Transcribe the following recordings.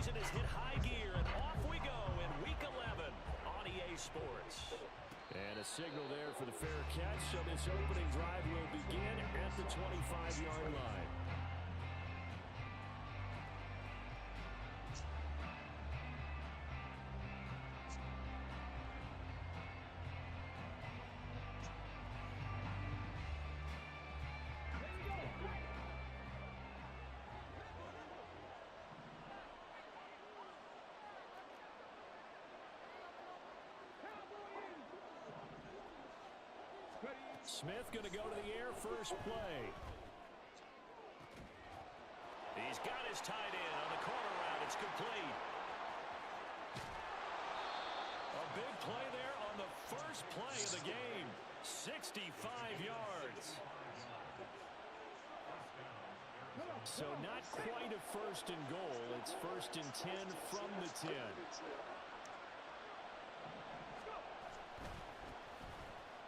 season has hit high gear, and off we go in Week 11 on EA Sports. And a signal there for the fair catch, so this opening drive will begin at the 25-yard line. Smith going to go to the air first play. He's got his tight end on the corner route. It's complete. A big play there on the first play of the game. 65 yards. So not quite a first and goal. It's first and 10 from the 10.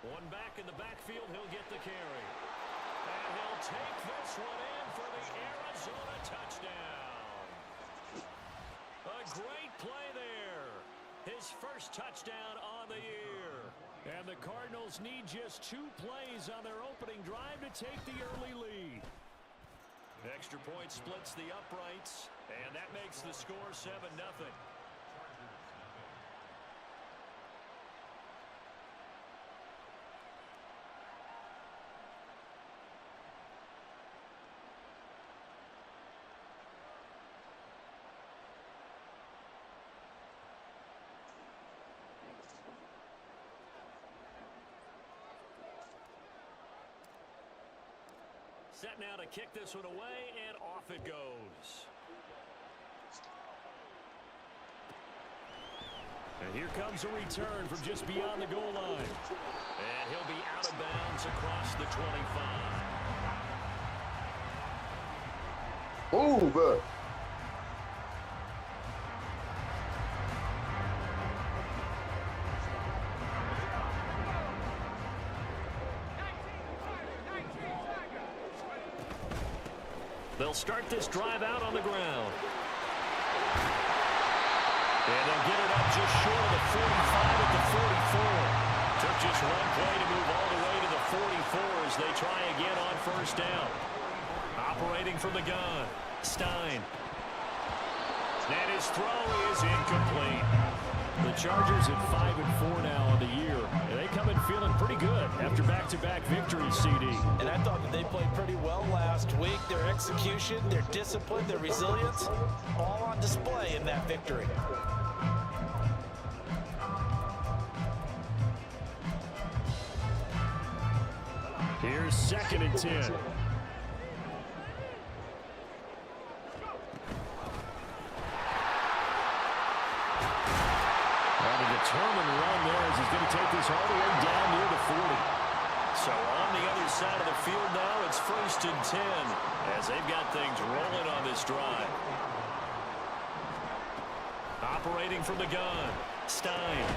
One back in the backfield, he'll get the carry. And he'll take this one in for the Arizona touchdown. A great play there. His first touchdown on the year. And the Cardinals need just 2 plays on their opening drive to take the early lead. Extra point splits the uprights, and that makes the score 7-0. Set now to kick this one away, and off it goes. And here comes a return from just beyond the goal line. And he'll be out of bounds across the 25. Over. They'll start this drive out on the ground. And they'll get it up just short of the 45 at the 44. Took just one play to move all the way to the 44 as they try again on first down. Operating from the gun, Stein. And his throw is incomplete. The Chargers at 5-4 now on the year. And they come in feeling pretty good after back-to-back victories, CD. And I thought that they played pretty well last week. Their execution, their discipline, their resilience, all on display in that victory. Here's 2nd and 10. Determined run there as he's going to take this all the way down near the 40. So on the other side of the field now, it's 1st and 10 as they've got things rolling on this drive. Operating from the gun, Stein.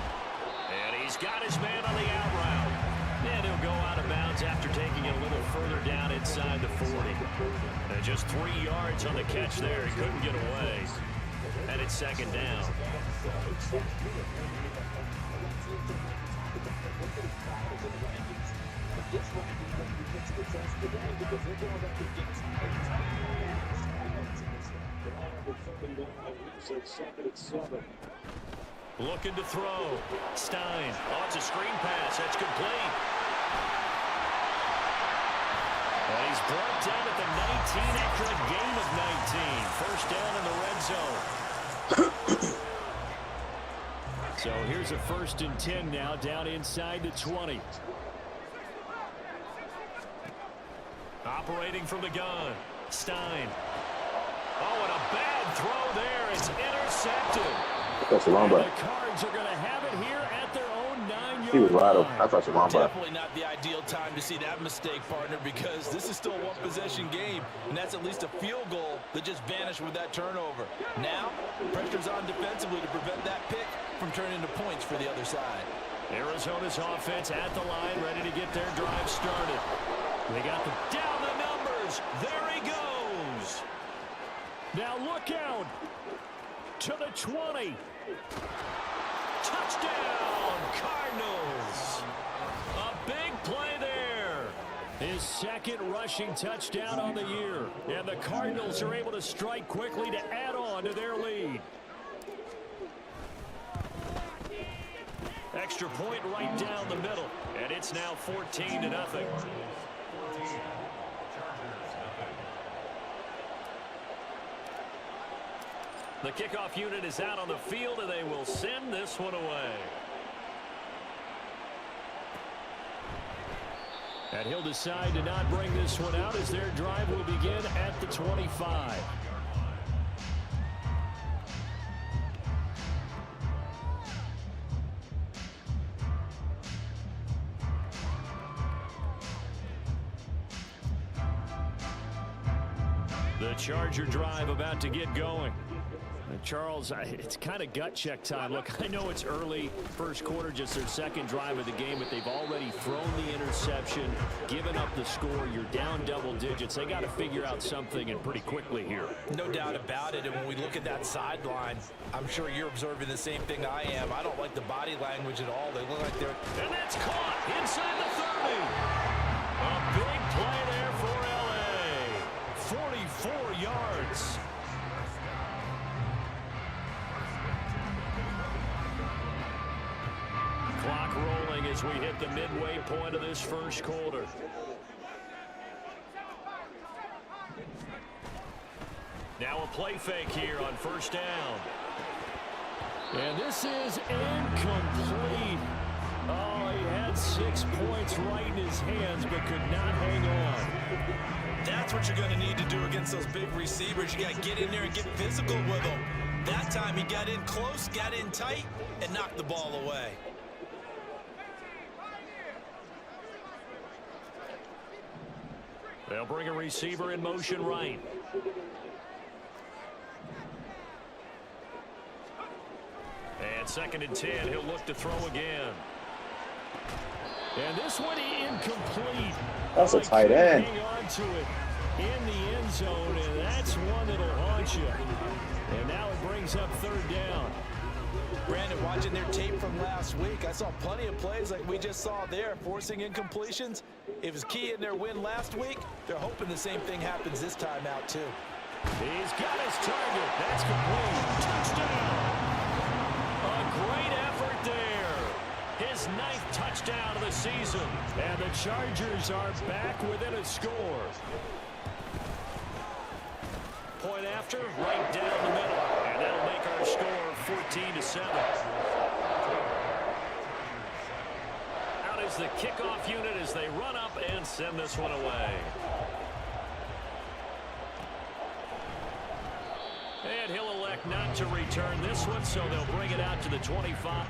And he's got his man on the out route. And he'll go out of bounds after taking it a little further down inside the 40. And just 3 yards on the catch there. He couldn't get away. And it's 2nd down. Looking to throw. Stein. Oh, it's a screen pass. That's complete. And he's brought down at the 19 after a gain of 19. First down in the red zone. So here's a 1st and 10 now down inside the 20. Operating from the gun, Stein. Oh, and a bad throw there. It's intercepted. That's a long And back. the Cards are going to have it here at their own 9-yard He was wide open. line. I thought you were back. Definitely not the ideal time to see that mistake, partner, because this is still a one-possession game, and that's at least a field goal that just vanished with that turnover. Now, pressure's on defensively to prevent that pick from turning into points for the other side. Arizona's offense at the line, ready to get their drive started. They got down the numbers. There he goes. Now look out. to the 20. Touchdown, Cardinals. A big play there. His second rushing touchdown on the year. And the Cardinals are able to strike quickly to add on to their lead. Extra point right down the middle. And it's now 14-0. The kickoff unit is out on the field, and they will send this one away. And he'll decide to not bring this one out as their drive will begin at the 25. The Charger drive about to get going. Charles, it's kind of gut check time. Look, I know it's early, first quarter, just their second drive of the game, but they've already thrown the interception, given up the score. You're down double digits. They got to figure out something, and pretty quickly here. No doubt about it. And when we look at that sideline, I'm sure you're observing the same thing I am. I don't like the body language at all. They look like they're... And that's caught inside the 30. A big play there for L.A. 44 yards. Clock rolling as we hit the midway point of this first quarter. Now a play fake here on first down. And this is incomplete. Oh, he had 6 points right in his hands but could not hang on. That's what you're going to need to do against those big receivers. You got to get in there and get physical with them. That time he got in close, got in tight, and knocked the ball away. They'll bring a receiver in motion right. And 2nd and 10, he'll look to throw again. And this one incomplete. That's a tight end. Hang on to it in the end zone, and that's one that'll haunt you. And now it brings up 3rd down. Brandon, watching their tape from last week, I saw plenty of plays like we just saw there, forcing incompletions. It was key in their win last week. They're hoping the same thing happens this time out, too. He's got his target. That's complete. Touchdown. A great effort there. His 9th touchdown of the season. And the Chargers are back within a score. Point after, right down the middle. And that'll make our score 14-7. Out is the kickoff unit as they run up and send this one away. And he'll elect not to return this one, so they'll bring it out to the 25.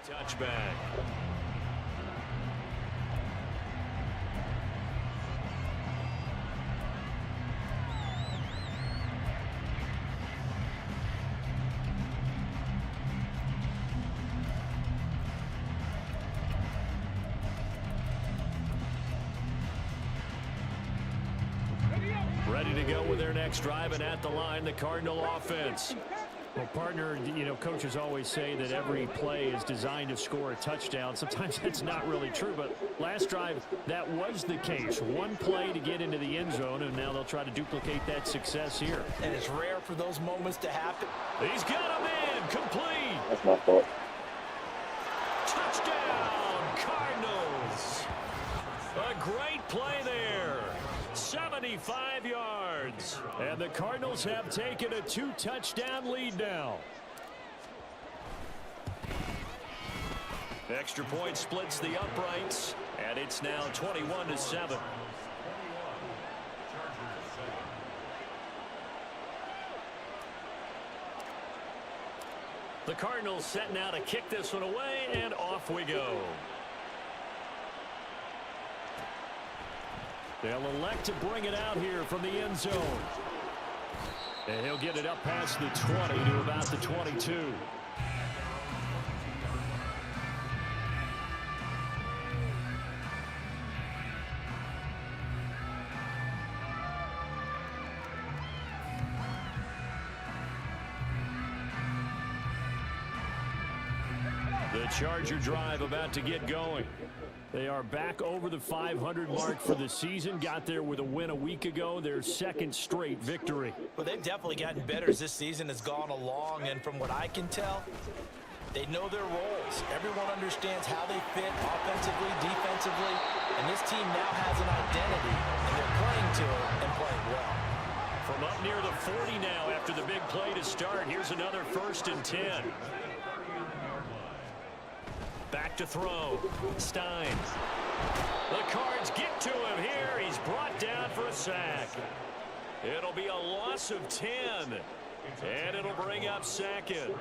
Touchback. Ready to go with their next drive, and at the line, the Cardinal offense. Well, partner, you know, coaches always say that every play is designed to score a touchdown. Sometimes that's not really true, but last drive, that was the case. One play to get into the end zone, and now they'll try to duplicate that success here. And it's rare for those moments to happen. He's got him in, complete. That's my fault. Touchdown, Cardinals. A great play there. 75 yards. And the Cardinals have taken a 2-touchdown lead now. Extra point splits the uprights, and it's now 21-7. The Cardinals set now to kick this one away, and off we go. They'll elect to bring it out here from the end zone. And he'll get it up past the 20 to about the 22. The Charger drive about to get going. They are back over the 500 mark for the season. Got there with a win a week ago, their second straight victory. Well, they've definitely gotten better as this season has gone along, and from what I can tell, they know their roles. Everyone understands how they fit offensively, defensively, and this team now has an identity, and they're playing to it and playing well. From up near the 40 now after the big play to start, here's another 1st and 10. Back to throw. Stein. The Cards get to him here. He's brought down for a sack. It'll be a loss of 10. And it'll bring up 2nd.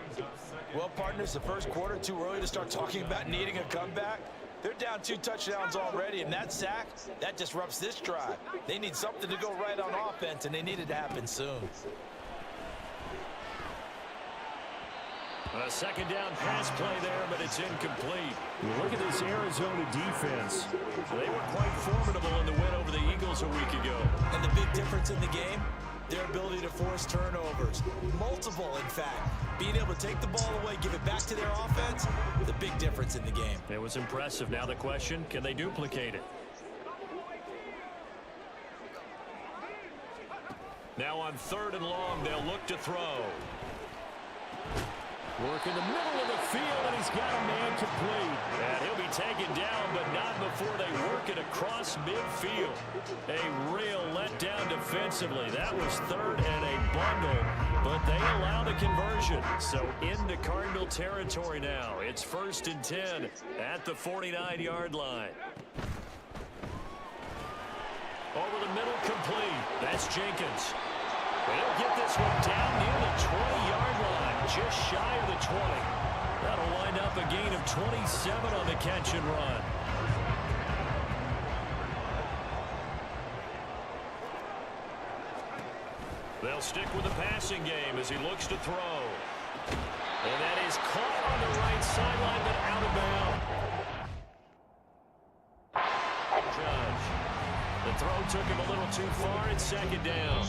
Well, partners, the first quarter, too early to start talking about needing a comeback. They're down 2 touchdowns already, and that sack, that disrupts this drive. They need something to go right on offense, and they need it to happen soon. A 2nd down pass play there, but it's incomplete. Look at this Arizona defense. They were quite formidable in the win over the Eagles a week ago. And the big difference in the game, their ability to force turnovers. Multiple, in fact. Being able to take the ball away, give it back to their offense, the big difference in the game. It was impressive. Now the question, can they duplicate it? Now on 3rd and long, they'll look to throw. Work in the middle of the field, and he's got a man complete. And he'll be taken down, but not before they work it across midfield. A real letdown defensively. That was 3rd and a bundle, but they allow the conversion. So into Cardinal territory now. It's 1st and 10 at the 49-yard line. Over the middle, complete. That's Jenkins. They'll get this one down near the 20-yard line, just shy of the 20. That'll wind up a gain of 27 on the catch and run. They'll stick with the passing game as he looks to throw. And that is caught on the right sideline, but out of bounds. Judge. The throw took him a little too far. It's 2nd down.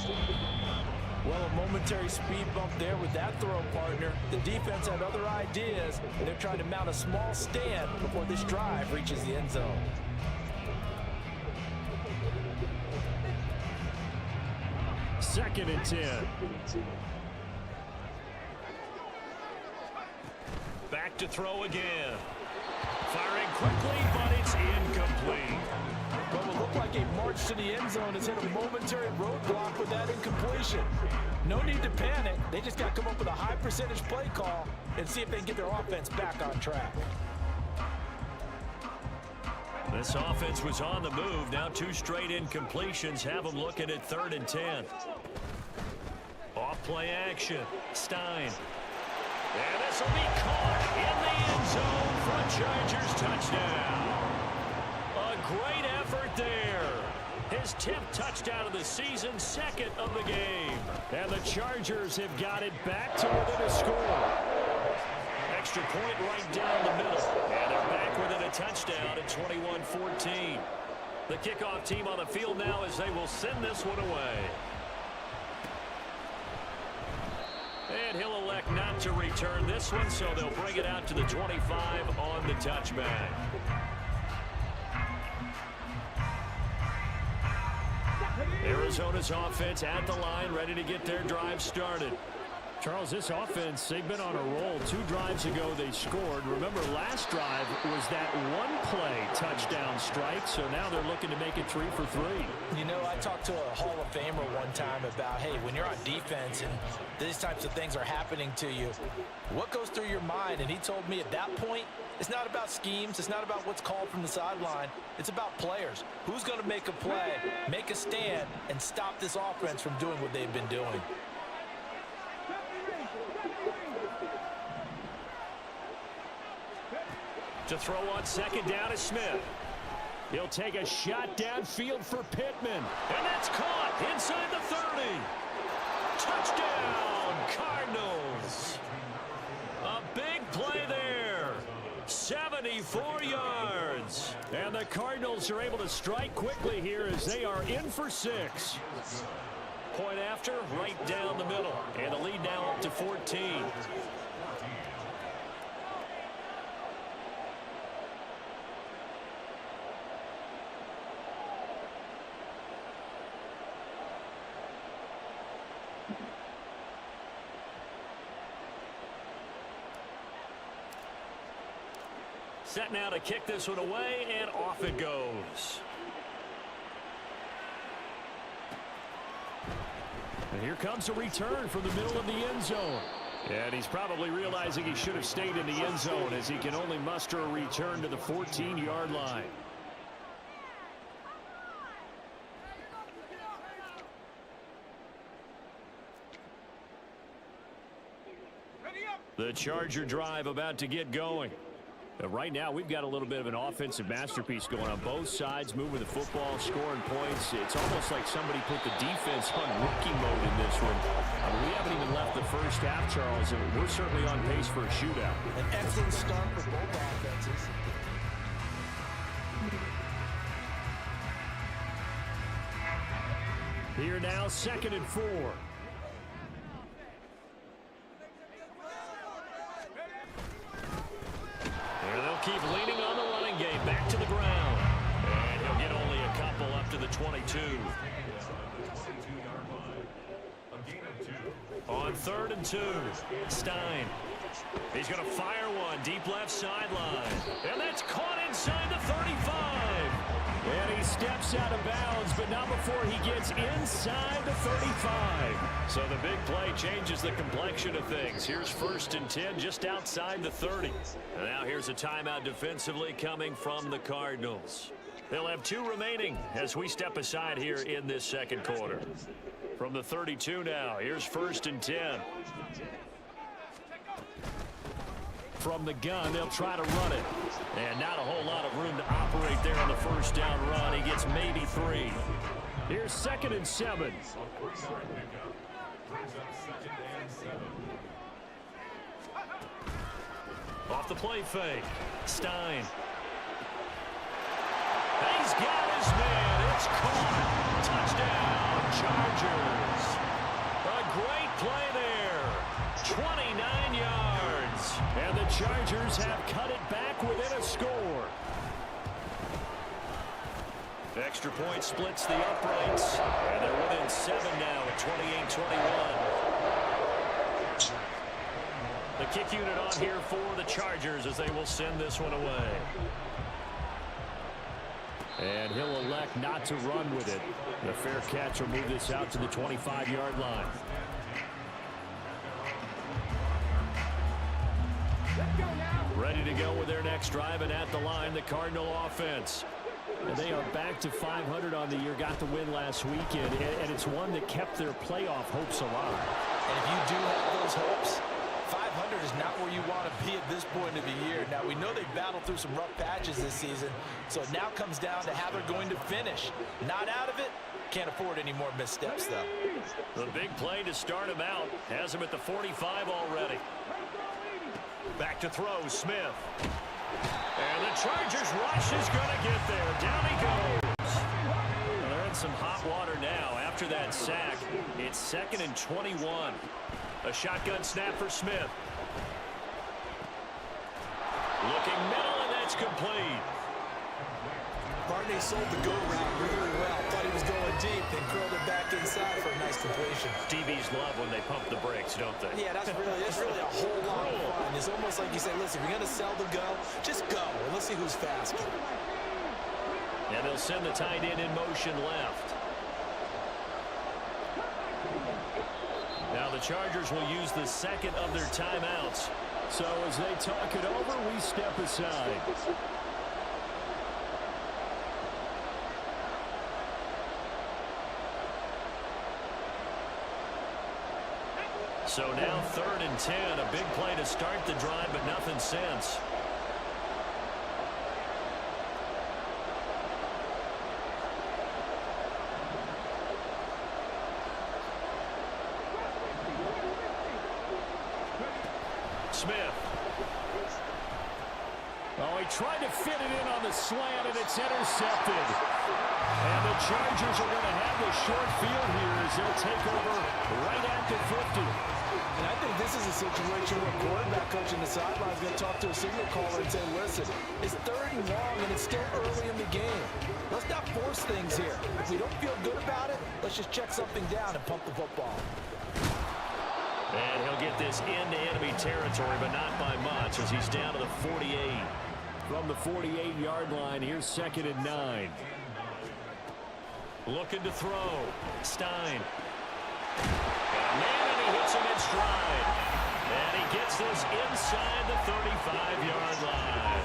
Well, a momentary speed bump there with that throw, partner. The defense had other ideas, and they're trying to mount a small stand before this drive reaches the end zone. Second and 10. Back to throw again. Firing quickly, but it's incomplete. Well, it looked like a march to the end zone has hit a momentary roadblock with that incompletion. No need to panic. They just got to come up with a high percentage play call and see if they can get their offense back on track. This offense was on the move. Now 2 straight incompletions have them looking at 3rd and 10. Off play action. Stein. And this will be caught in the end zone for a Chargers touchdown. A great effort there. His 10th touchdown of the season, 2nd of the game. And the Chargers have got it back to within a score. Extra point right down the middle. And they're back within a touchdown at 21-14. The kickoff team on the field now as they will send this one away. And he'll elect not to return this one, so they'll bring it out to the 25 on the touchback. Arizona's offense at the line, ready to get their drive started. Charles, this offense, they've been on a roll. 2 drives ago they scored. Remember, last drive was that one-play touchdown strike, so now they're looking to make it 3 for 3. You know, I talked to a Hall of Famer one time about, hey, when you're on defense and these types of things are happening to you, what goes through your mind? And he told me at that point, it's not about schemes. It's not about what's called from the sideline. It's about players. Who's going to make a play, make a stand, and stop this offense from doing what they've been doing? To throw on second down is Smith. He'll take a shot downfield for Pittman. And that's caught inside the 30. Touchdown, Cardinals. A big play there. 74 yards. And the Cardinals are able to strike quickly here as they are in for 6. Point after, right down the middle. And the lead now up to 14. Set now to kick this one away, and off it goes. And here comes a return from the middle of the end zone. And he's probably realizing he should have stayed in the end zone as he can only muster a return to the 14-yard line. The Charger drive about to get going. Right now, we've got a little bit of an offensive masterpiece going on both sides, moving the football, scoring points. It's almost like somebody put the defense on rookie mode in this one. We haven't even left the first half, Charles, and we're certainly on pace for a shootout. An excellent start for both offenses. Here now, 2nd and 4. Keep leaning on the running game. Back to the ground. And he'll get only a couple up to the 22. On 3rd and 2. Stein. He's going to fire one. Deep left sideline. And that's caught inside the 35. And he steps out of bounds, but not before he gets inside the 35. So the big play changes the complexion of things. Here's 1st and 10 just outside the 30. And now here's a timeout defensively coming from the Cardinals. They'll have 2 remaining as we step aside here in this second quarter. From the 32 now, here's 1st and 10. From the gun, they'll try to run it. And not a whole lot of room to operate there on the first down run. He gets maybe 3. Here's 2nd and 7. Off the play fake. Stein. He's got his man. It's caught. Touchdown, Chargers. A great play there. 29 yards. And the Chargers have cut it back within a score. Extra point splits the uprights. And they're within 7 now at 28-21. The kick unit on here for the Chargers as they will send this one away. And he'll elect not to run with it. The fair catch will move this out to the 25-yard line. Ready to go with their next drive, and at the line, the Cardinal offense. And they are back to 500 on the year, got the win last weekend, and it's one that kept their playoff hopes alive. And if you do have those hopes, 500 is not where you want to be at this point of the year. Now, we know they've battled through some rough patches this season, so it now comes down to how they're going to finish. Not out of it. Can't afford any more missteps, though. The big play to start him out has him at the 45 already. Back to throw, Smith. And the Chargers rush is going to get there. Down he goes. They're in some hot water now after that sack. It's 2nd and 21. A shotgun snap for Smith. Looking middle, and that's complete. Barney sold the go route really well. Thought he was going deep, then curled it back inside for a nice completion. DBs love when they pump the brakes, don't they? Yeah, that's really a whole lot of fun. It's almost like you say, listen, if you're going to sell the go, just go, and let's see who's faster. And they'll send the tight end in motion left. Now the Chargers will use the 2nd of their timeouts. So as they talk it over, we step aside. So now 3rd and 10, a big play to start the drive, but nothing since. Smith. Oh, he tried to fit it in on the slant, and it's intercepted. And the Chargers are going to have the short field here as they'll take over right at the 50. And I think this is a situation where quarterback coach in the sideline is going to talk to a signal caller and say, listen, it's 3rd and long, and it's still early in the game. Let's not force things here. If we don't feel good about it, let's just check something down and pump the football. And he'll get this into enemy territory, but not by much as he's down to the 48. From the 48-yard line, here's 2nd and 9. Looking to throw. Stein. And he hits him in stride. And he gets this inside the 35-yard line.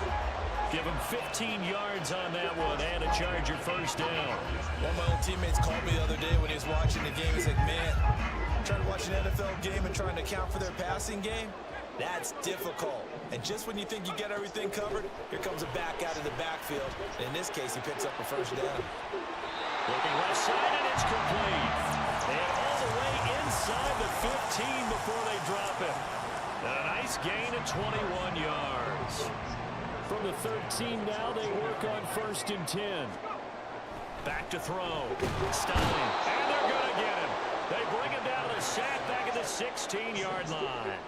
Give him 15 yards on that one and a Charger first down. One of my old teammates called me the other day when he was watching the game. He's like, man, trying to watch an NFL game and trying to account for their passing game, that's difficult. And just when you think you get everything covered, here comes a back out of the backfield. And in this case, he picks up a first down. Looking left side, and it's complete. And all the way inside the 15 before they drop it. A nice gain of 21 yards. From the 13 now, they work on 1st and 10. Back to throw. Stein. And they're going to get him. They bring him down to the sack back at the 16-yard line.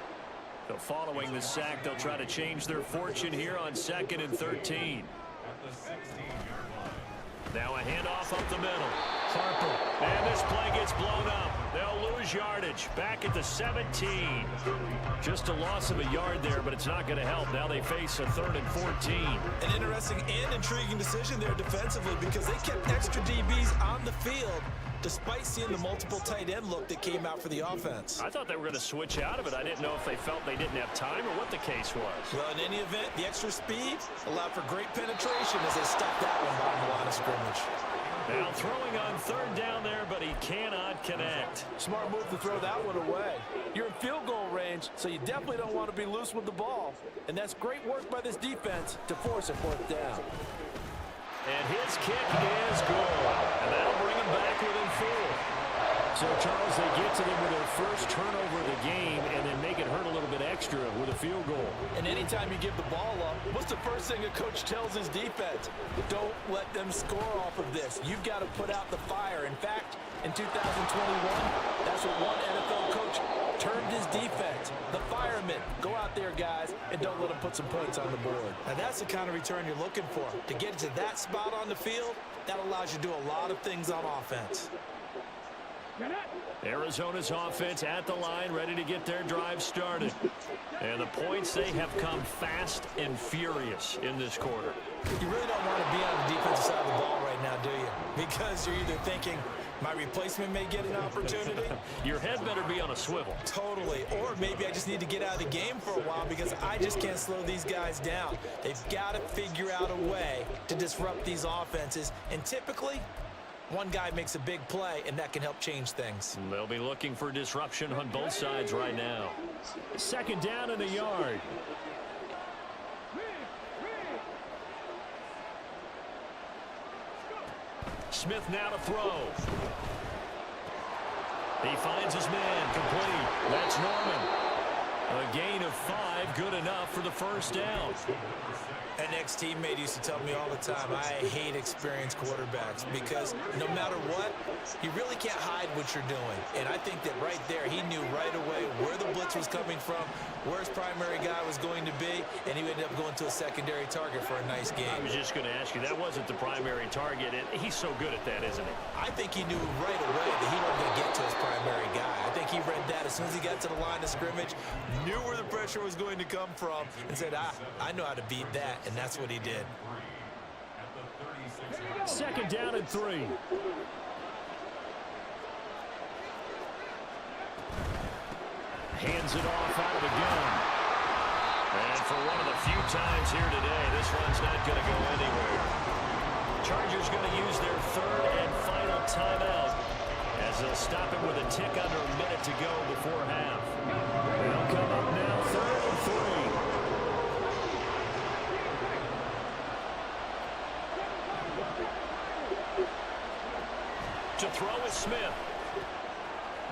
So following the sack, they'll try to change their fortune here on 2nd and 13. Now a handoff up the middle. Harper. And this play gets blown up. They'll lose yardage. Back at the 17. Just a loss of a yard there, but it's not going to help. Now they face a 3rd and 14. An interesting and intriguing decision there defensively because they kept extra DBs on the field despite seeing the multiple tight end look that came out for the offense. I thought they were going to switch out of it. I didn't know if they felt they didn't have time or what the case was. Well, in any event, the extra speed allowed for great penetration as they stuffed that one behind the line of scrimmage. Now throwing on 3rd down there, but he cannot connect. Smart move to throw that one away. You're in field goal range, so you definitely don't want to be loose with the ball. And that's great work by this defense to force a 4th down. And his kick is good. And that'll bring him back within 4. So, Charles, they get to them with their first turnover of the game and then make it hurt a little bit extra with a field goal. And anytime you give the ball up, what's the first thing a coach tells his defense? Don't let them score off of this. You've got to put out the fire. In fact, in 2021, that's what one NFL coach termed his defense. The firemen. Go out there, guys, and don't let them put some points on the board. Now, that's the kind of return you're looking for. To get to that spot on the field, that allows you to do a lot of things on offense. Arizona's offense at the line, ready to get their drive started. And the points, they have come fast and furious in this quarter. You really don't want to be on the defensive side of the ball right now, do you? Because you're either thinking, my replacement may get an opportunity. Your head better be on a swivel. Totally. Or maybe I just need to get out of the game for a while because I just can't slow these guys down. They've got to figure out a way to disrupt these offenses. And typically, one guy makes a big play, and that can help change things. They'll be looking for disruption on both sides right now. 2nd down in the yard. Smith now to throw. He finds his man, complete. That's Norman. A gain of 5, good enough for the first down. An ex-teammate used to tell me all the time, I hate experienced quarterbacks because no matter what, you really can't hide what you're doing. And I think that right there, he knew right away where the blitz was coming from, where his primary guy was going to be, and he ended up going to a secondary target for a nice game. I was just going to ask you, that wasn't the primary target, and he's so good at that, isn't he? I think he knew right away that he wasn't going to get to his primary guy. I think he read that as soon as he got to the line of scrimmage, knew where the pressure was going to come from, and said, I know how to beat that. And that's what he did. 2nd down and 3. Hands it off out of the gun. And for one of the few times here today, this one's not going to go anywhere. Chargers going to use their 3rd and final timeout as they'll stop him with a tick under a minute to go before half. They'll come up now 3rd and 3. To throw is Smith.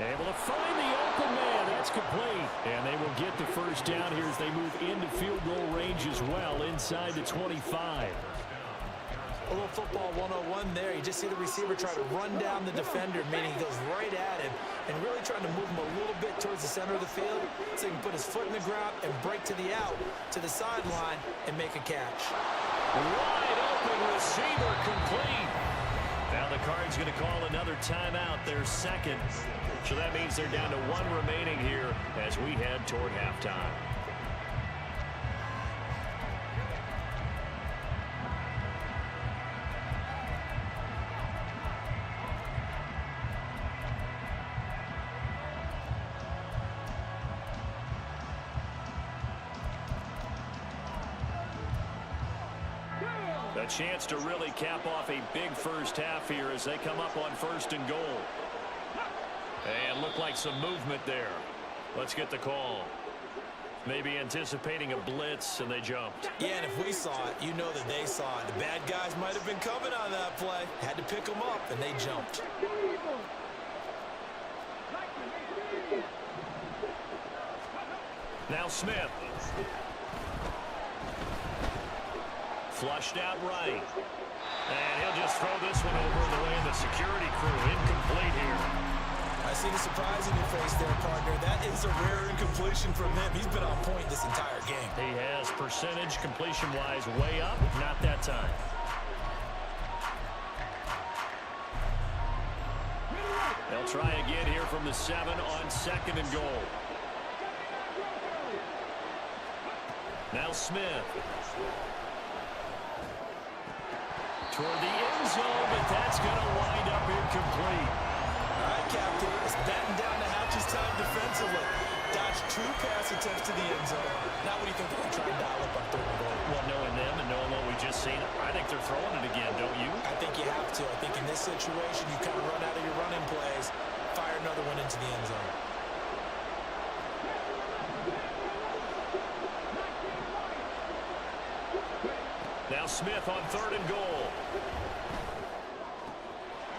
Able to find the open man. That's That's complete. And they will get the first down here as they move into field goal range as well inside the 25. A little football 101 there. You just see the receiver try to run down the defender, meaning he goes right at him and really trying to move him a little bit towards the center of the field so he can put his foot in the ground and break to the out, to the sideline, and make a catch. Wide open receiver complete. Now the Cards going to call another timeout, their second. So that means they're down to one remaining here as we head toward halftime. A chance to really cap off a big first half here as they come up on 1st and goal. And look like some movement there. Let's get the call. Maybe anticipating a blitz, and they jumped. Yeah, and if we saw it, you know that they saw it. The bad guys might have been coming on that play. Had to pick them up, and they jumped. Now Smith. Flushed out right. And he'll just throw this one over the way of the security crew. Incomplete here. I see the surprise in your face there, partner. That is a rare incompletion from him. He's been on point this entire game. He has percentage completion-wise way up. Not that time. They'll try again here from the 7 on 2nd and goal. Now Smith. Toward the end zone, but that's going to wind up incomplete. All right, Captain. It's batting down the hatches time defensively. Dodged 2 pass attempts to the end zone. Now what do you think they're going to try and dial up on 3rd and goal? Well, knowing them and knowing what we just seen, I think they're throwing it again, don't you? I think you have to. I think in this situation, you kind of run out of your running plays, fire another one into the end zone. Now Smith on 3rd and goal.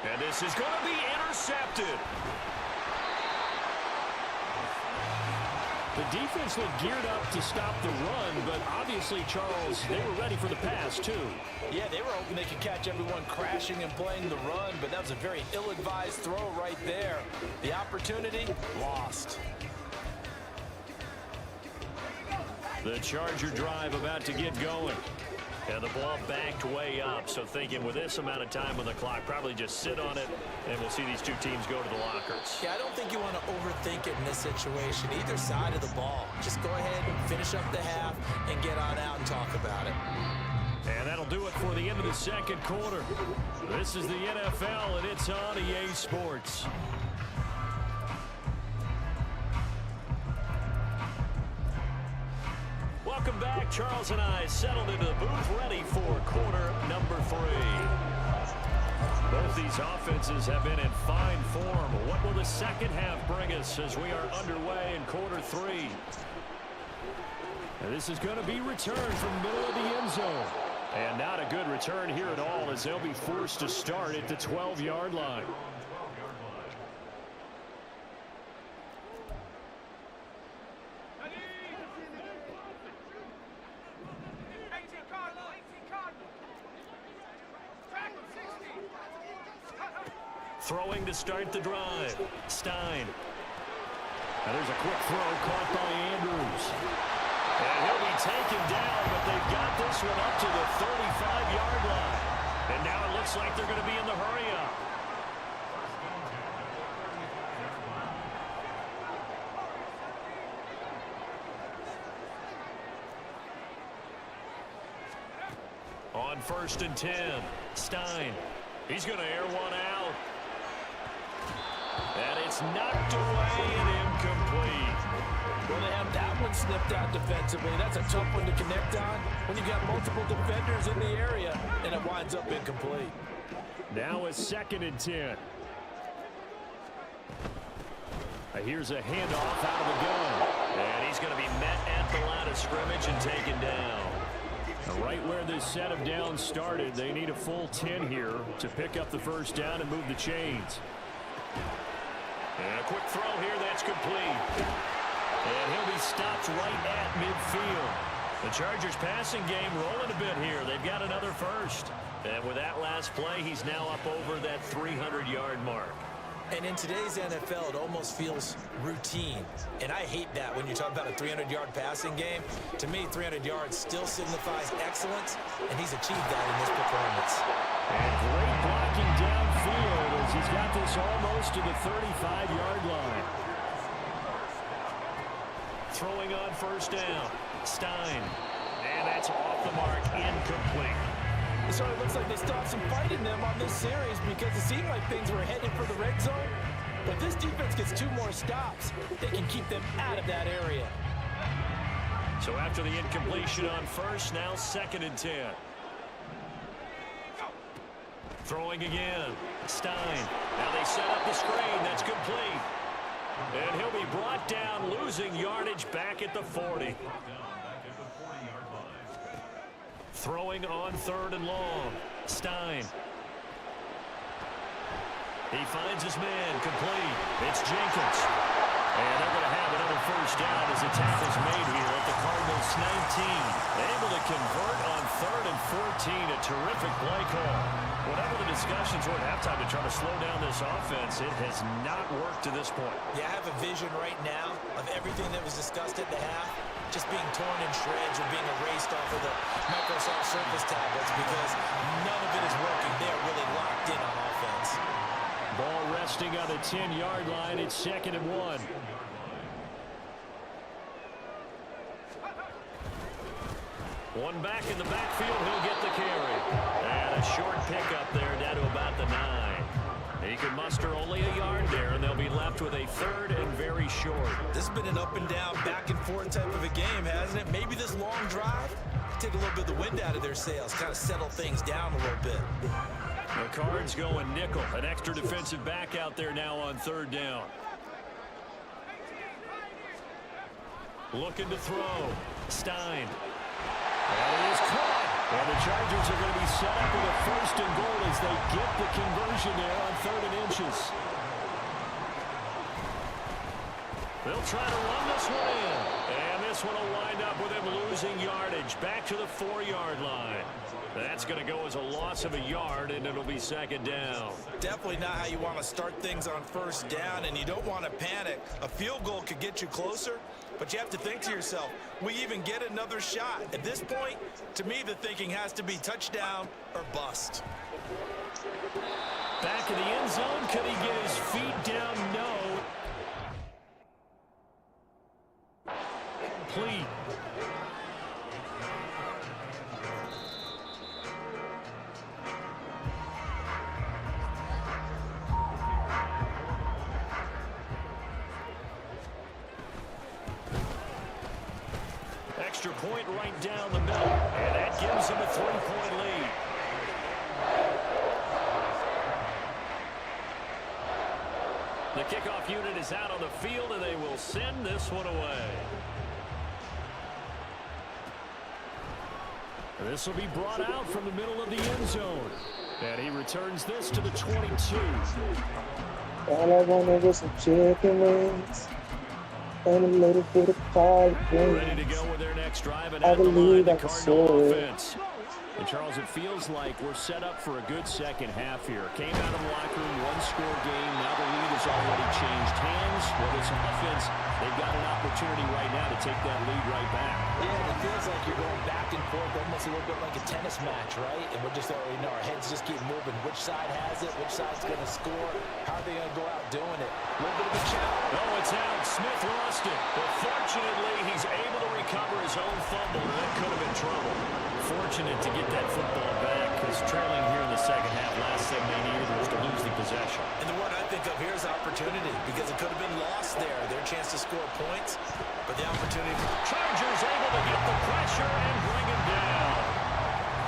And this is going to be intercepted. The defense looked geared up to stop the run, but obviously, Charles, they were ready for the pass, too. Yeah, they were hoping they could catch everyone crashing and playing the run, but that was a very ill-advised throw right there. The opportunity, lost. The Charger drive about to get going. And the ball backed way up, so thinking with this amount of time on the clock, probably just sit on it, and we'll see these two teams go to the lockers. Yeah, I don't think you want to overthink it in this situation, either side of the ball. Just go ahead and finish up the half and get on out and talk about it. And that'll do it for the end of the 2nd quarter. This is the NFL, and it's on EA Sports. Welcome back. Charles and I settled into the booth, ready for quarter number 3. Both these offenses have been in fine form. What will the second half bring us as we are underway in quarter 3? And this is going to be returned from the middle of the end zone. And not a good return here at all, as they'll be forced to start at the 12-yard line. Throwing to start the drive. Stein. Now there's a quick throw caught by Andrews. And he'll be taken down, but they've got this one up to the 35-yard line. And now it looks like they're going to be in the hurry-up. On 1st and 10, Stein. He's going to air one out. And it's knocked away and incomplete. Well, they have that one snipped out defensively. That's a tough one to connect on when you've got multiple defenders in the area, and it winds up incomplete. Now a 2nd and 10. Here's a handoff out of the gun. And he's going to be met at the line of scrimmage and taken down. Right where this set of downs started, they need a full 10 here to pick up the first down and move the chains. And a quick throw here, that's complete. And he'll be stopped right at midfield. The Chargers passing game rolling a bit here. They've got another first. And with that last play, he's now up over that 300-yard mark. And in today's NFL, it almost feels routine. And I hate that when you talk about a 300-yard passing game. To me, 300 yards still signifies excellence, and he's achieved that in this performance. And great blocking downfield as he's got this almost to the 35-yard line. Throwing on first down. Stein. And that's off the mark, incomplete. So it looks like they stopped some fight in them on this series because it seemed like things were headed for the red zone. But this defense gets 2 more stops. They can keep them out of that area. So after the incompletion on first, now 2nd and 10. Throwing again. Stein. Now they set up the screen. That's complete. And he'll be brought down, losing yardage back at the 40. Throwing on 3rd and long. Stein. He finds his man, complete. It's Jenkins. And they're going to have another first down as the tackle's made here at the Cardinals 19. Able to convert on 3rd and 14. A terrific play call. Whatever the discussions were at halftime to try to slow down this offense, it has not worked to this point. Yeah, I have a vision right now of everything that was discussed at the half just being torn in shreds or being erased off of the Microsoft Surface tablets because none of it is working. They're really locked in on offense. Ball resting on the 10-yard line. It's 2nd and 1. One back in the backfield. He'll get the carry. And a short pickup there down to about the 9. He can muster only a yard there, and they'll be left with a 3rd and very short. This has been an up-and-down, back-and-forth type of a game, hasn't it? Maybe this long drive take a little bit of the wind out of their sails, kind of settle things down a little bit. The Cards going nickel. An extra defensive back out there now on 3rd down. Looking to throw. Stein. And it is caught. And the Chargers are going to be set up with a 1st and goal as they get the conversion there on 3rd and inches. They'll try to run this one in. And this one will wind up with him losing yardage back to the 4-yard line. That's going to go as a loss of a yard, and it'll be 2nd down. Definitely not how you want to start things on 1st down, and you don't want to panic. A field goal could get you closer, but you have to think to yourself, we even get another shot. At this point, to me, the thinking has to be touchdown or bust. Back in the end zone, could he get his feet down? No. Complete. Extra point right down the middle, and that gives him a 3-point lead. The kickoff unit is out on the field, and they will send this one away. This will be brought out from the middle of the end zone, and he returns this to the 22. All I wanted was some chicken wings and a little bit of collard greens. Ready to go with their next drive, and I at the line, believe the I can Cardinal say it. offense. And Charles, it feels like we're set up for a good second half here. Came out of the locker room, 1-score game. Now the lead has already changed hands. Well, this offense, they've got an opportunity right now to take that lead right back. Yeah, it feels like you're going back and forth, almost a little bit like a tennis match, right? And we're just, our heads just keep moving. Which side has it? Which side's going to score? How are they going to go out doing it? A little bit of a challenge. Oh, it's out. Smith lost it. But fortunately, he's able to recover his own fumble, and that could have been trouble. Fortunate to get that football back, because trailing here in the second half, last thing they needed was to lose the possession. And the word I think of here is opportunity, because it could have been lost there. Their chance to score points, but the opportunity. Chargers able to get the pressure and bring him down.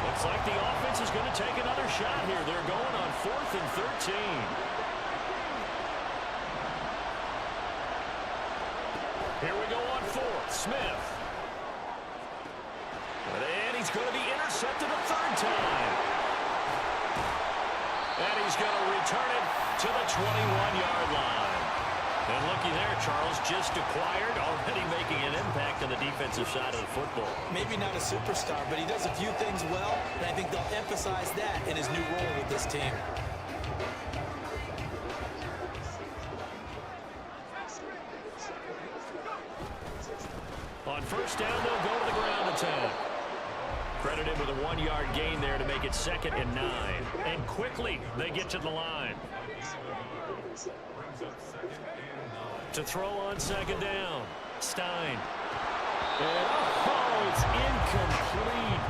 Looks like the offense is going to take another shot here. They're going on 4th and 13. Here we go on 4th. Smith. And he's going to be intercepted a 3rd time. And he's going to return it to the 21-yard line. And looky there, Charles, just acquired, already making an impact on the defensive side of the football. Maybe not a superstar, but he does a few things well, and I think they'll emphasize that in his new role with this team. On first down, they'll go to the ground attack. Credited with a 1-yard gain there to make it 2nd and 9. And quickly, they get to the line. To throw on 2nd down, Stein. And, oh, it's incomplete.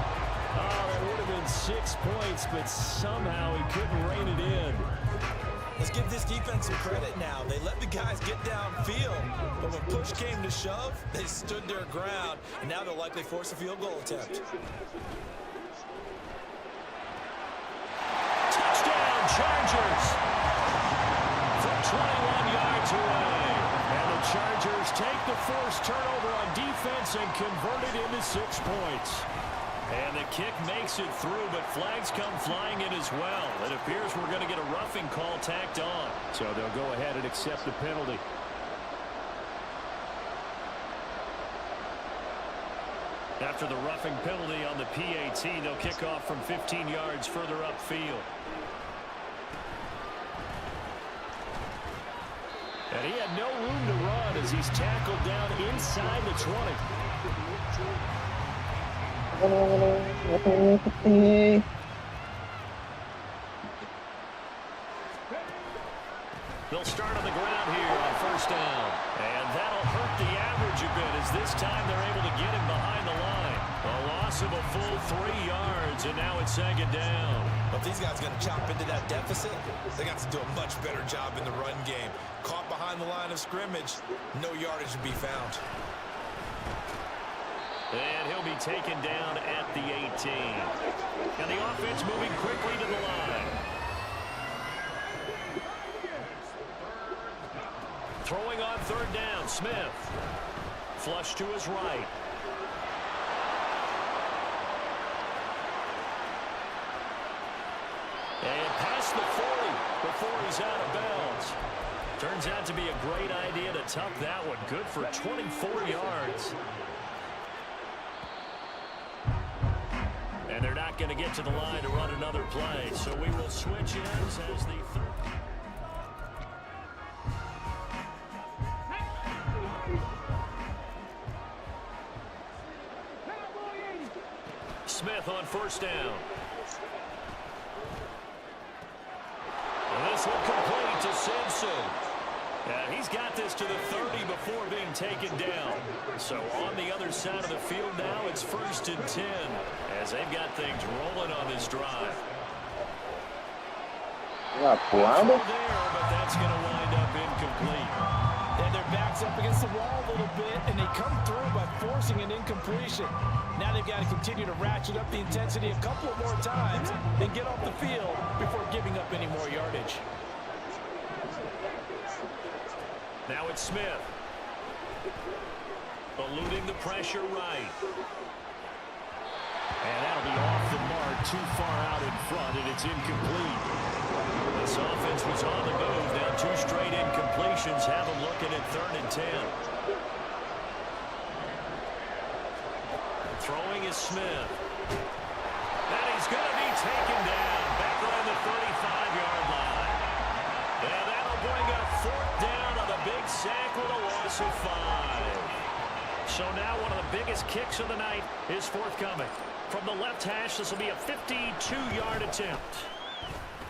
Oh, that would have been 6 points, but somehow he couldn't rein it in. Let's give this defense some credit now. They let the guys get downfield, but when push came to shove, they stood their ground, and now they'll likely force a field goal attempt. Touchdown, Chargers! From 21 yards away. And the Chargers take the forced turnover on defense and convert it into 6 points. And the kick makes it through, but flags come flying in as well. It appears we're going to get a roughing call tacked on. So they'll go ahead and accept the penalty. After the roughing penalty on the PAT, they'll kick off from 15 yards further upfield. And he had no room to run as he's tackled down inside the 20. They'll start on the ground here on first down. And that'll hurt the average a bit as this time they're able to get him behind the line. A loss of a full 3 yards, and now it's 2nd down. But these guys are going to chop into that deficit. They got to do a much better job in the run game. Caught behind the line of scrimmage, no yardage to be found. And he'll be taken down at the 18. And the offense moving quickly to the line. Throwing on 3rd down, Smith. Flush to his right. And past the 40 before he's out of bounds. Turns out to be a great idea to tuck that one. Good for 24 yards. And they're not going to get to the line to run another play. So we will switch ends as the third. Smith on first down. And this one complete to Simpson. He's got this to the 30 before being taken down. So on the other side of the field now, it's 1st and 10 as they've got things rolling on this drive. Yeah, there, but that's going to wind up incomplete. And their back's up against the wall a little bit, and they come through by forcing an incompletion. Now they've got to continue to ratchet up the intensity a couple of more times and get off the field before giving up any more yardage. Now it's Smith. Eluding the pressure right. And that'll be off the mark, too far out in front, and it's incomplete. This offense was on the move. Now 2 straight incompletions have them looking at 3rd and 10. Throwing is Smith. And he's going to be taken down back around the 35-yard line. And that'll bring up 4th down on the big sack with a loss of 5. So now one of the biggest kicks of the night is forthcoming. From the left hash, this will be a 52-yard attempt.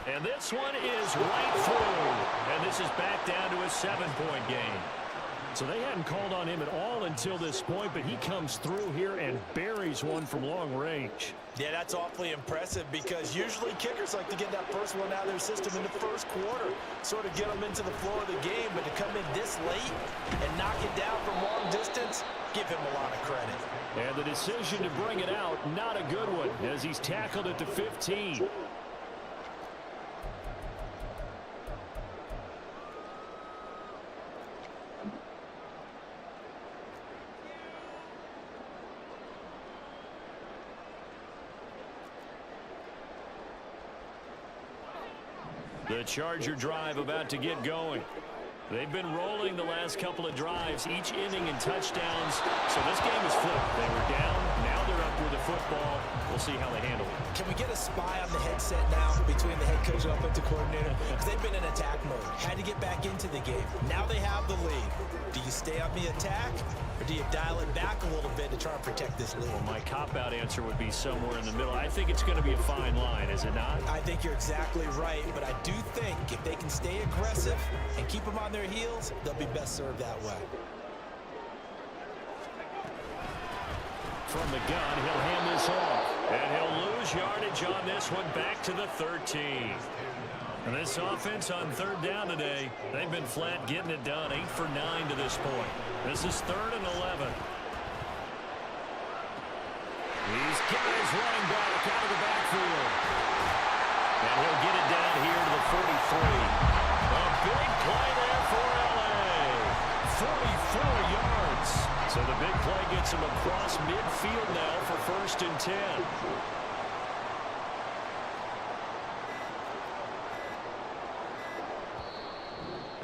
And this one is right through. And this is back down to a 7-point game. So they hadn't called on him at all until this point, but he comes through here and buries one from long range. Yeah, that's awfully impressive because usually kickers like to get that first one out of their system in the first quarter, sort of get them into the flow of the game, but to come in this late and knock it down from long distance, give him a lot of credit. And the decision to bring it out, not a good one, as he's tackled at the 15. The Charger drive about to get going. They've been rolling the last couple of drives, each inning in touchdowns. So this game is flipped. They were down. Now they're up with the football. We'll see how they handle it. Can we get a spy on the headset now between the head coach and offensive coordinator? Because they've been in attack mode. Had to get back into the game. Now they have the lead. Do you stay on the attack, or do you dial it back a little bit to try and protect this lead? Well, my cop-out answer would be somewhere in the middle. I think it's going to be a fine line, is it not? I think you're exactly right, but I do think if they can stay aggressive and keep them on their heels, they'll be best served that way. From the gun, he'll hand this off. And he'll lose yardage on this one back to the 13. And this offense on third down today, they've been flat getting it done. 8 for 9 to this point. This is 3rd and 11. He's got his running back out of the backfield. And he'll get it down here to the 43. A big play there for L.A. 44 yards. So the big play gets him across midfield now for 1st and 10.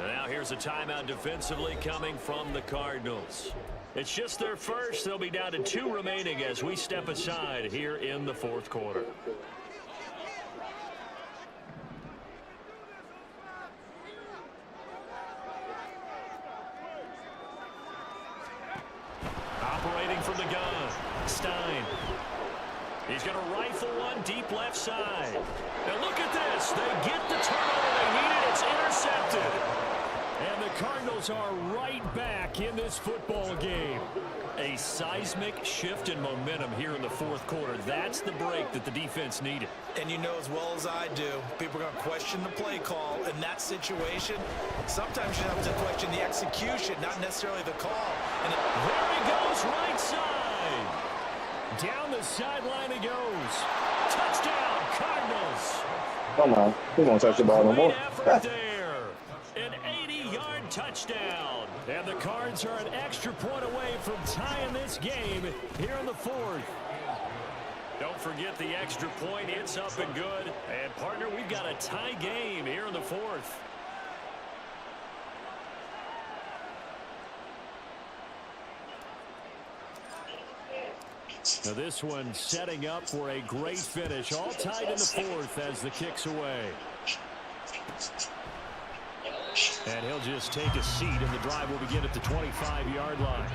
And now here's a timeout defensively coming from the Cardinals. It's just their first. They'll be down to 2 remaining as we step aside here in the 4th quarter. Operating from the gun, Stein. He's going to rifle one deep left side. And look at this. They get the turnover they needed. It's intercepted. And the Cardinals are right back in this football game. A seismic shift in momentum here in the 4th quarter. That's the break that the defense needed. And you know as well as I do, people are going to question the play call in that situation. Sometimes you have to question the execution, not necessarily the call. And there he goes, right side. Down the sideline he goes. Touchdown, Cardinals. Come on. He won't touch the ball no more. Effort there. An 80-yard touchdown. And the Cards are an extra point away from tying this game here in the 4th. Don't forget the extra point. It's up and good. And, partner, we've got a tie game here in the 4th. Now this one setting up for a great finish. All tied in the 4th as the kick's away. And he'll just take a seat, and the drive will begin at the 25-yard line.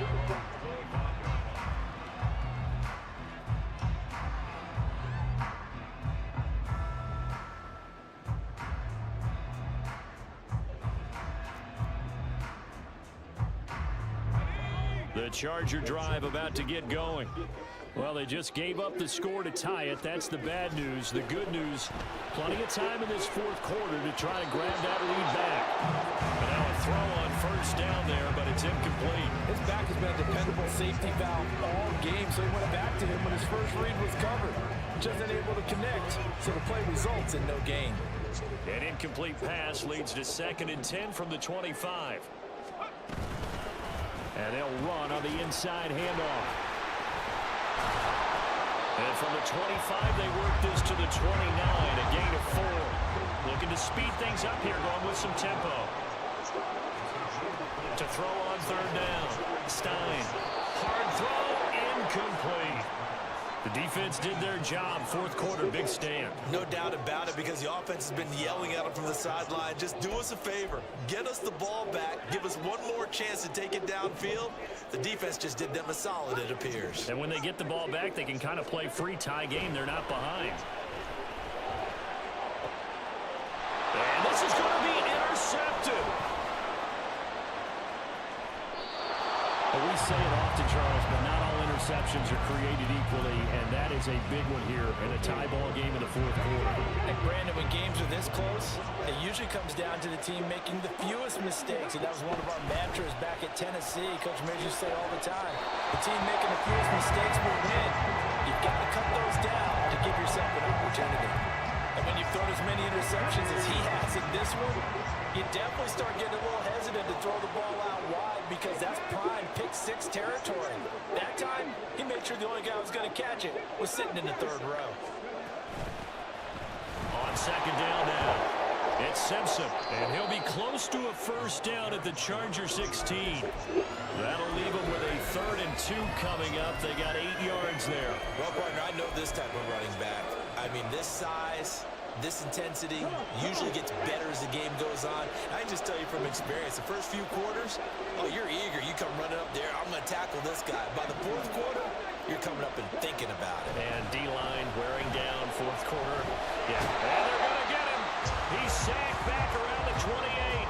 The Charger drive about to get going. Well, they just gave up the score to tie it. That's the bad news. The good news, plenty of time in this 4th quarter to try to grab that lead back. But now a throw on 1st down there, but it's incomplete. his back has been a dependable safety valve all game, so he went back to him when his first read was covered. Just unable to connect, so the play results in no gain. An incomplete pass leads to 2nd and 10 from the 25. And they'll run on the inside handoff. And from the 25, they work this to the 29, a gain of 4. Looking to speed things up here, going with some tempo. To throw on 3rd down. Stein. Hard throw, incomplete. The defense did their job. 4th quarter, big stand. No doubt about it, because the offense has been yelling at him from the sideline. Just do us a favor. Get us the ball back. Give us one more chance to take it downfield. The defense just did them a solid, it appears. And when they get the ball back, they can kind of play free tie game. They're not behind. And this is going to be intercepted. Well, we say it often, Charles, but not all interceptions are created equally, and that is a big one here in a tie ball game in the 4th quarter. And Brandon, when games are this close, it usually comes down to the team making the fewest mistakes, and that was one of our mantras back at Tennessee. Coach Major used to say all the time, the team making the fewest mistakes will win. You've got to cut those down to give yourself an opportunity. And when you've thrown as many interceptions as he has in this one, you definitely start getting a little hesitant to throw the ball out wide, because that's prime pick-6 territory. That time, he made sure the only guy who was going to catch it was sitting in the 3rd row. On 2nd down now, It's Simpson, and he'll be close to a first down at the Charger 16. That'll leave them with a 3rd and 2 coming up. They got 8 yards there. Well, partner, I know this type of running back. I mean, this size, this intensity usually gets better as the game goes on. I can just tell you from experience, the first few quarters, oh, you're eager. You come running up there, I'm going to tackle this guy. By the 4th quarter, you're coming up and thinking about it. And D-line wearing down 4th quarter. Yeah, and they're going to get him. He's sacked back around the 28.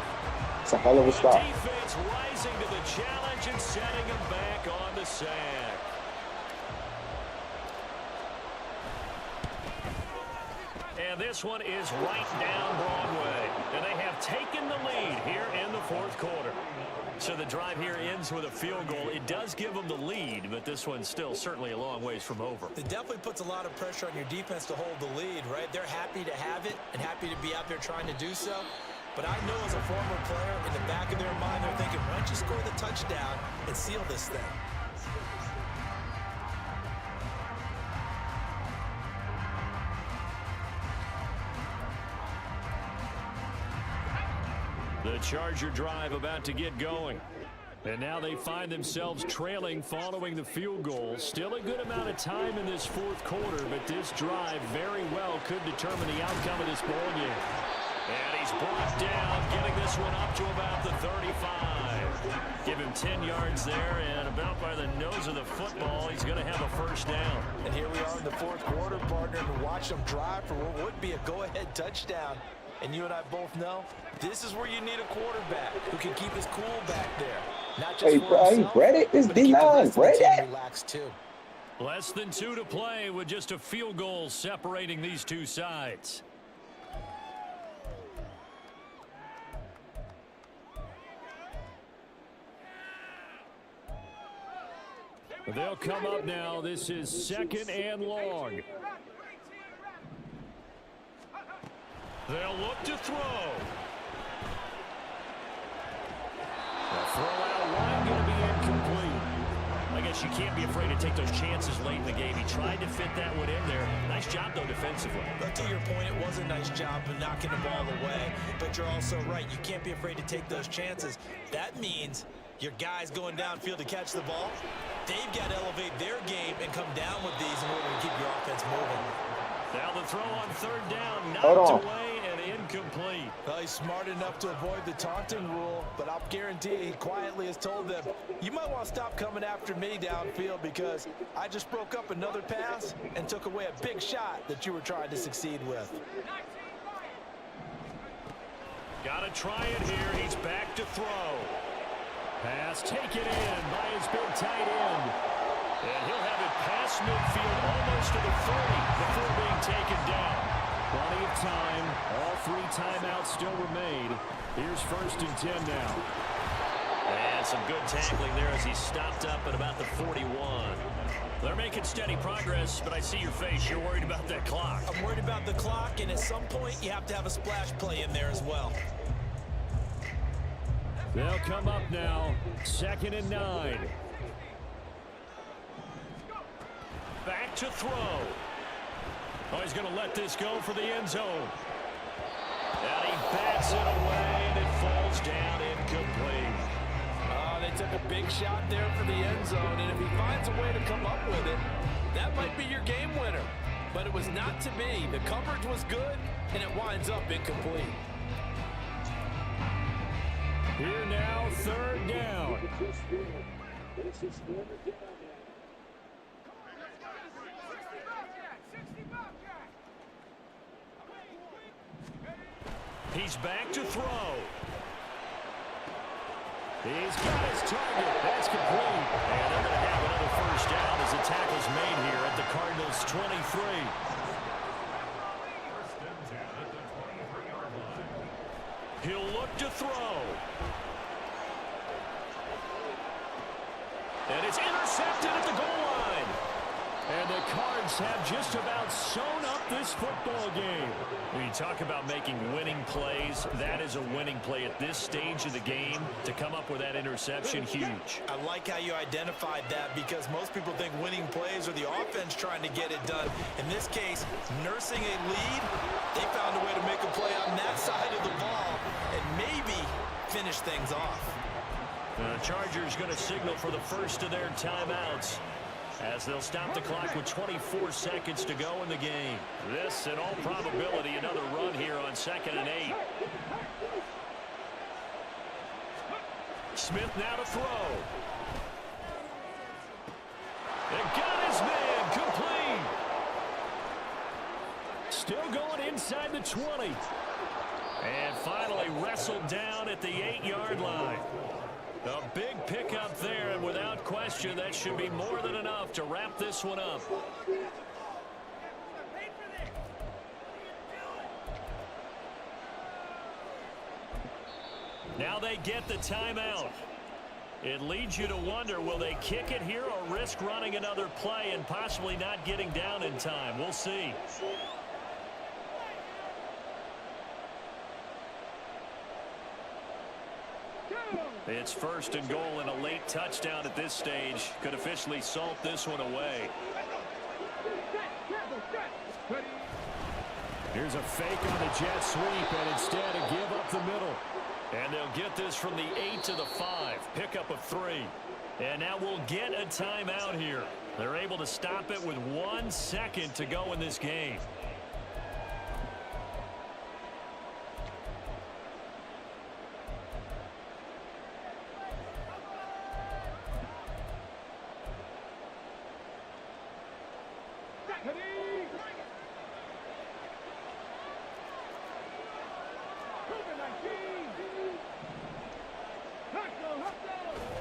It's a hell of a stop. The defense rising to the challenge and setting him back on the sack. And this one is right down Broadway. And they have taken the lead here in the 4th quarter. So the drive here ends with a field goal. It does give them the lead, but this one's still certainly a long ways from over. It definitely puts a lot of pressure on your defense to hold the lead, right? They're happy to have it and happy to be out there trying to do so. But I know as a former player, in the back of their mind, they're thinking, why don't you score the touchdown and seal this thing? The Charger drive about to get going. And now they find themselves trailing following the field goal. Still a good amount of time in this 4th quarter, but this drive very well could determine the outcome of this ball game. And he's brought down, getting this one up to about the 35. Give him 10 yards there, and about by the nose of the football, he's going to have a first down. And here we are in the 4th quarter, partner, and watch them drive for what would be a go-ahead touchdown. And you and I both know this is where you need a quarterback who can keep his cool back there. Not just for himself, read it? This but keep the D-line, rest of the read team it? relaxed too. Less than 2 to play with just a field goal separating these two sides. They'll come up now. This is 2nd and long. They'll look to throw. The throw out wide going to be incomplete. I guess you can't be afraid to take those chances late in the game. He tried to fit that one in there. Nice job, though, defensively. But to your point, it was a nice job of knocking the ball away. But you're also right. You can't be afraid to take those chances. That means your guys going downfield to catch the ball, they've got to elevate their game and come down with these in order to keep your offense moving. Now the throw on 3rd down, knocked away and incomplete. Well, he's smart enough to avoid the taunting rule, but I'll guarantee he quietly has told them, you might want to stop coming after me downfield because I just broke up another pass and took away a big shot that you were trying to succeed with. Got to try it here. He's back to throw. Pass taken in by his big tight end. And he'll have it past midfield almost to the 30 before being taken down. Plenty of time. All 3 timeouts still remain. Here's 1st and 10 now. And some good tackling there as he stopped up at about the 41. They're making steady progress, but I see your face. You're worried about that clock. I'm worried about the clock, and at some point you have to have a splash play in there as well. They'll come up now. 2nd and 9. Back to throw. Oh, he's going to let this go for the end zone. And he bats it away, and it falls down incomplete. They took a big shot there for the end zone, and if he finds a way to come up with it, that might be your game winner. But it was not to be. The coverage was good, and it winds up incomplete. Here now, 3rd down. He's back to throw. He's got his target. That's complete. And they're going to have another first down as the tackle's made here at the Cardinals' 23. He'll look to throw. And it's intercepted at the goal line. And the Cards have just about sewn up this football game. When you talk about making winning plays, that is a winning play at this stage of the game. To come up with that interception, huge. I like how you identified that, because most people think winning plays are the offense trying to get it done. In this case, nursing a lead, they found a way to make a play on that side of the ball and maybe finish things off. The Chargers going to signal for the first of their timeouts, as they'll stop the clock with 24 seconds to go in the game. This, in all probability, another run here on 2nd and 8. Smith now to throw. They got his man complete. Still going inside the 20. And finally wrestled down at the 8-yard line. A big pickup there, and without question, that should be more than enough to wrap this one up. Now they get the timeout. It leads you to wonder, will they kick it here or risk running another play and possibly not getting down in time? We'll see. It's 1st and goal, and a late touchdown at this stage could officially salt this one away. Here's a fake on the jet sweep, and instead a give up the middle. And they'll get this from the 8 to the 5. Pickup of 3. And now we'll get a timeout here. They're able to stop it with 1 second to go in this game.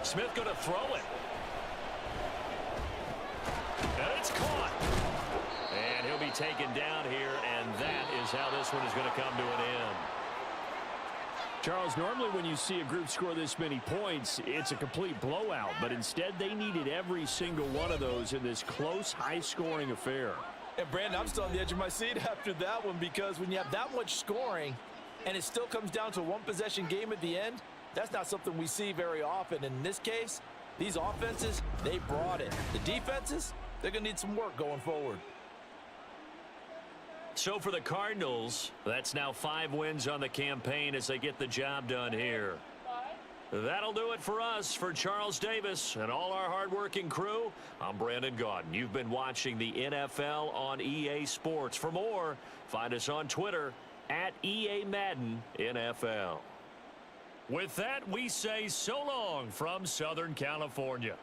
Smith going to throw it. And it's caught. And he'll be taken down here, and that is how this one is going to come to an end. Charles, normally when you see a group score this many points, it's a complete blowout. But instead, they needed every single one of those in this close, high-scoring affair. And, Brandon, I'm still on the edge of my seat after that one, because when you have that much scoring and it still comes down to a one-possession game at the end, that's not something we see very often. In this case, these offenses, they brought it. The defenses, they're going to need some work going forward. So for the Cardinals, that's now 5 wins on the campaign as they get the job done here. That'll do it for us. For Charles Davis and all our hardworking crew, I'm Brandon Gaudin. You've been watching the NFL on EA Sports. For more, find us on Twitter at EA Madden NFL. With that, we say so long from Southern California.